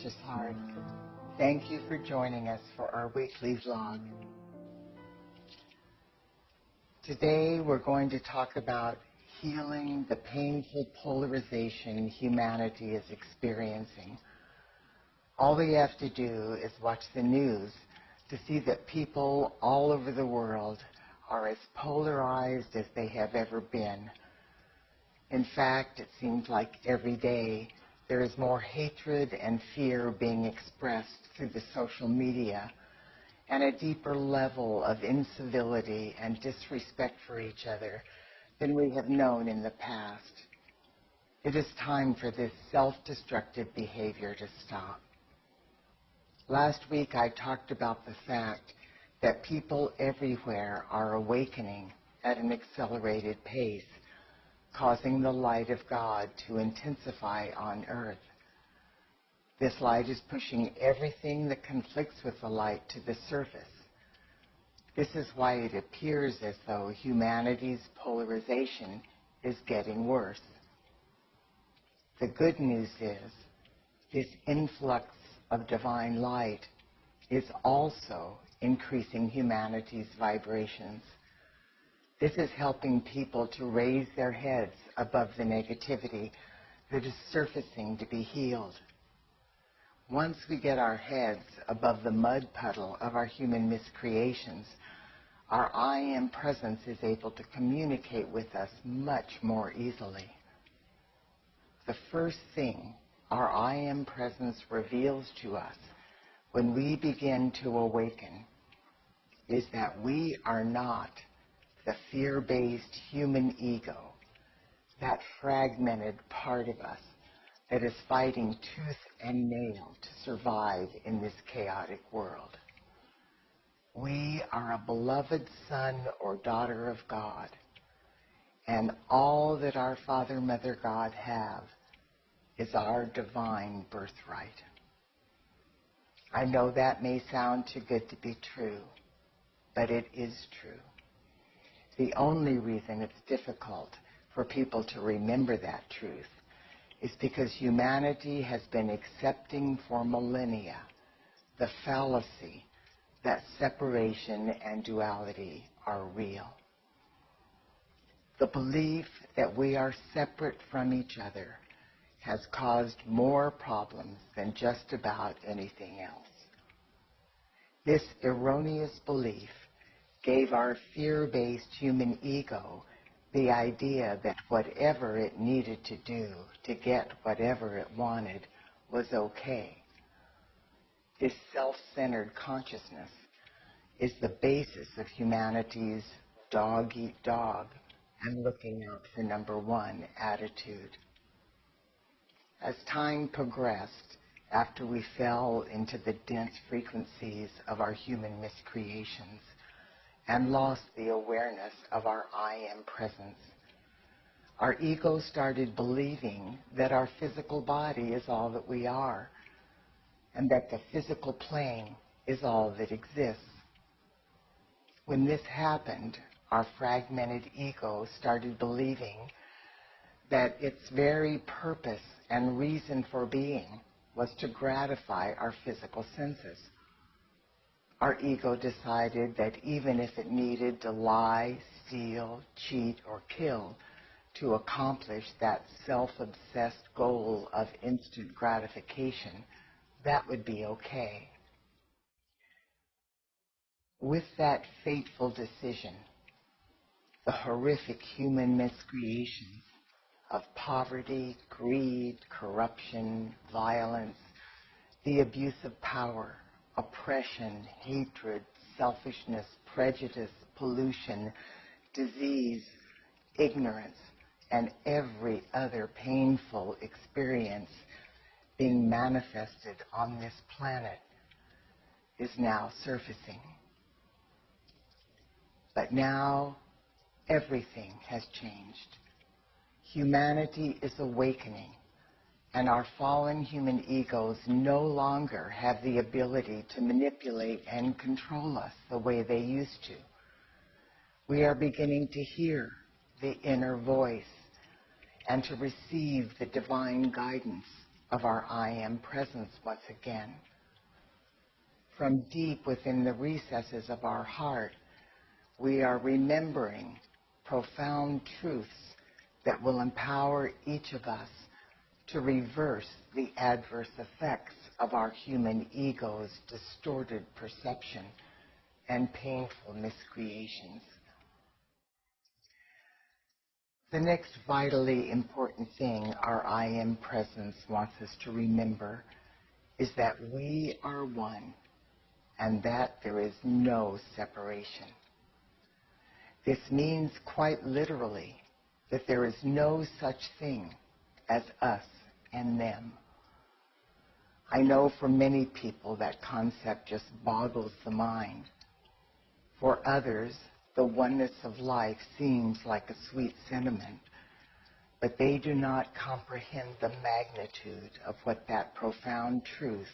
precious heart. Thank you for joining us for our weekly vlog. Today we're going to talk about healing the painful polarization humanity is experiencing. All we have to do is watch the news to see that people all over the world are as polarized as they have ever been. In fact, it seems like every day there is more hatred and fear being expressed through the social media, and a deeper level of incivility and disrespect for each other than we have known in the past. It is time for this self-destructive behavior to stop. Last week I talked about the fact that people everywhere are awakening at an accelerated pace, causing the light of God to intensify on earth. This light is pushing everything that conflicts with the light to the surface. This is why it appears as though humanity's polarization is getting worse. The good news is this influx of divine light is also increasing humanity's vibrations. This is helping people to raise their heads above the negativity that is surfacing to be healed. Once we get our heads above the mud puddle of our human miscreations, our I Am presence is able to communicate with us much more easily. The first thing our I Am presence reveals to us when we begin to awaken is that we are not the fear-based human ego, that fragmented part of us that is fighting tooth and nail to survive in this chaotic world. We are a beloved son or daughter of God, and all that our Father, Mother, God have is our divine birthright. I know that may sound too good to be true, but it is true. The only reason it's difficult for people to remember that truth is because humanity has been accepting for millennia the fallacy that separation and duality are real. The belief that we are separate from each other has caused more problems than just about anything else. This erroneous belief gave our fear-based human ego the idea that whatever it needed to do to get whatever it wanted was okay. This self-centered consciousness is the basis of humanity's dog-eat-dog and looking out for number one attitude. As time progressed, after we fell into the dense frequencies of our human miscreations, and lost the awareness of our I Am presence, our ego started believing that our physical body is all that we are, and that the physical plane is all that exists. When this happened, our fragmented ego started believing that its very purpose and reason for being was to gratify our physical senses. Our ego decided that even if it needed to lie, steal, cheat, or kill to accomplish that self-obsessed goal of instant gratification, that would be okay. With that fateful decision, the horrific human miscreations of poverty, greed, corruption, violence, the abuse of power, oppression, hatred, selfishness, prejudice, pollution, disease, ignorance, and every other painful experience being manifested on this planet is now surfacing. But now everything has changed. Humanity is awakening, and our fallen human egos no longer have the ability to manipulate and control us the way they used to. We are beginning to hear the inner voice and to receive the divine guidance of our I Am presence once again. From deep within the recesses of our heart, we are remembering profound truths that will empower each of us to reverse the adverse effects of our human ego's distorted perception and painful miscreations. The next vitally important thing our I Am presence wants us to remember is that we are one and that there is no separation. This means quite literally that there is no such thing as us and them. I know for many people that concept just boggles the mind. For others, the oneness of life seems like a sweet sentiment, but they do not comprehend the magnitude of what that profound truth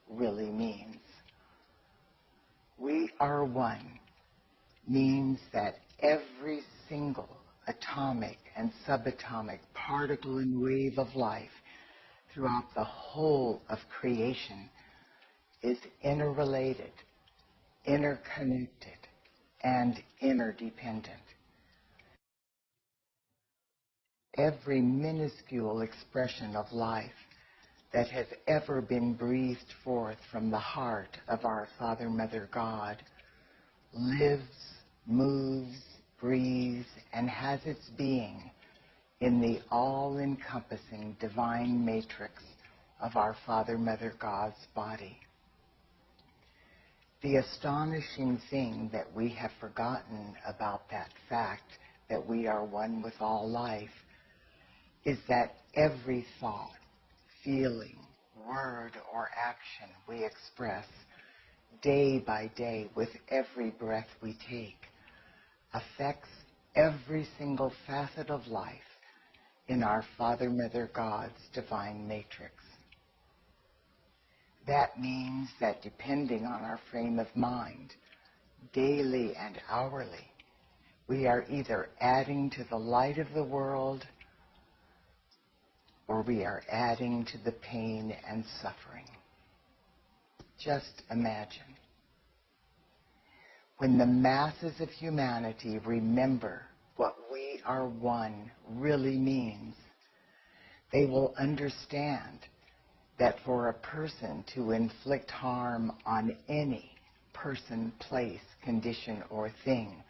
really means. We are one means that every single atomic and subatomic particle and wave of life throughout the whole of creation is interrelated, interconnected, and interdependent. Every minuscule expression of life that has ever been breathed forth from the heart of our Father, Mother, God lives, moves, breathes, and has its being in the all-encompassing divine matrix of our Father, Mother, God's body. The astonishing thing that we have forgotten about that fact that we are one with all life is that every thought, feeling, word, or action we express day by day with every breath we take affects every single facet of life in our Father, Mother, God's divine matrix. That means that depending on our frame of mind, daily and hourly, we are either adding to the light of the world or we are adding to the pain and suffering. Just imagine. When the masses of humanity remember what we are one really means, they will understand that for a person to inflict harm on any person, place, condition, or thing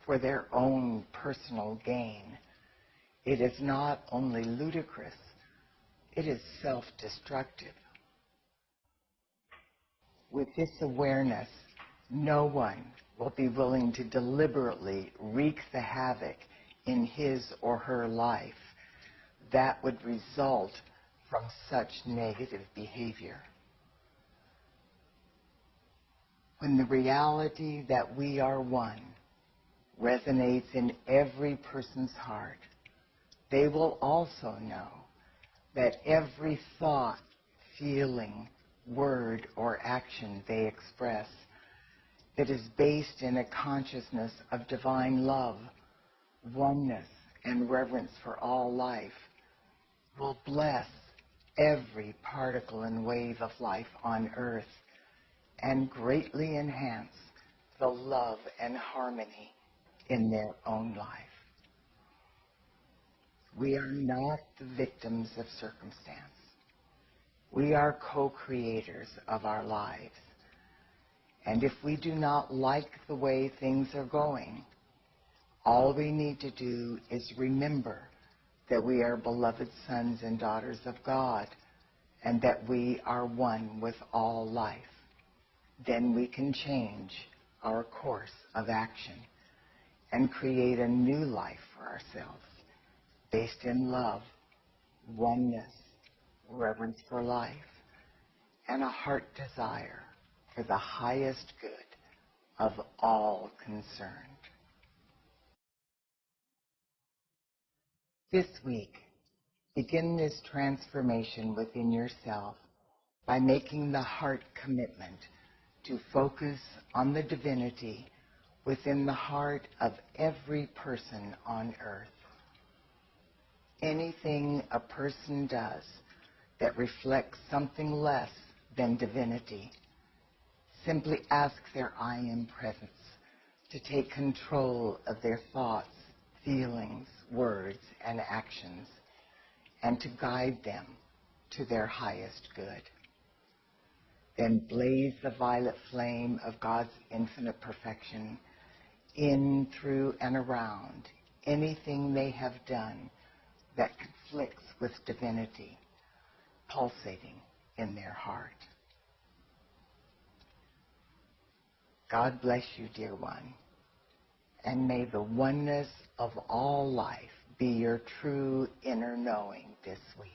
for their own personal gain, it is not only ludicrous, it is self-destructive. With this awareness, no one will be willing to deliberately wreak the havoc in his or her life that would result from such negative behavior. When the reality that we are one resonates in every person's heart, they will also know that every thought, feeling, word, or action they express that is based in a consciousness of divine love, oneness, and reverence for all life will bless every particle and wave of life on earth and greatly enhance the love and harmony in their own life. We are not the victims of circumstance. We are co-creators of our lives. And if we do not like the way things are going, all we need to do is remember that we are beloved sons and daughters of God and that we are one with all life. Then we can change our course of action and create a new life for ourselves based in love, oneness, reverence for life, and a heart desire for the highest good of all concerned. This week, begin this transformation within yourself by making the heart commitment to focus on the divinity within the heart of every person on earth. Anything a person does that reflects something less than divinity. Simply ask their I Am presence to take control of their thoughts, feelings, words, and actions, and to guide them to their highest good. Then blaze the violet flame of God's infinite perfection in, through, and around anything they have done that conflicts with divinity, pulsating in their heart. God bless you, dear one, and may the oneness of all life be your true inner knowing this week.